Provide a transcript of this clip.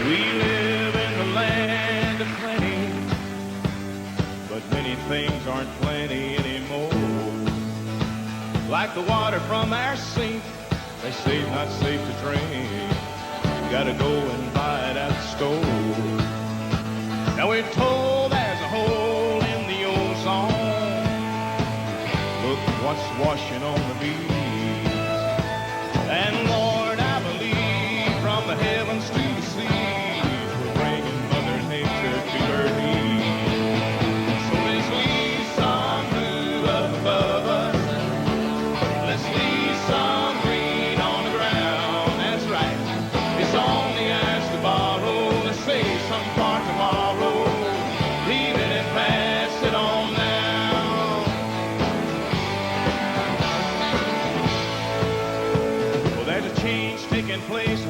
We live in the land of plenty, but many things aren't plenty anymore. Like the water from our sink, they say it's not safe to drink. You gotta go and buy it at the store. Now we're told there's a hole in the ozone. Look what's washing on the beach. And Lord, I believe from the heavens to the seas, we're bringing Mother Nature to her knees. So let's leave some blue up above us. Let's leave some green on the ground. That's right. It's only asked to borrow. Let's save some part tomorrow. Leave it and pass it on down. Well, there's a change taking place.